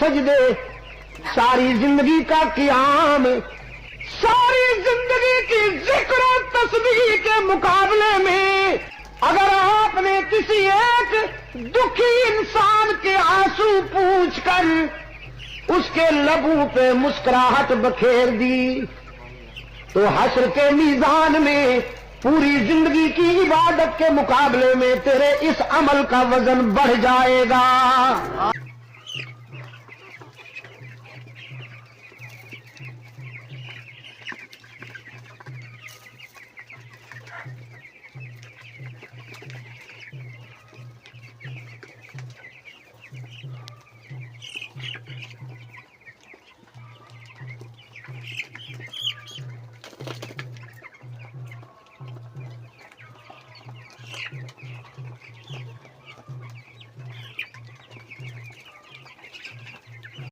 सजदे, सारी जिंदगी का क़ियाम, सारी जिंदगी की जिक्र और तस्बीह के मुकाबले में अगर आपने किसी एक दुखी इंसान के आंसू पूछकर उसके लबों पे मुस्कुराहट बखेर दी तो हश्र के मीज़ान में पूरी जिंदगी की इबादत के मुकाबले में तेरे इस अमल का वजन बढ़ जाएगा।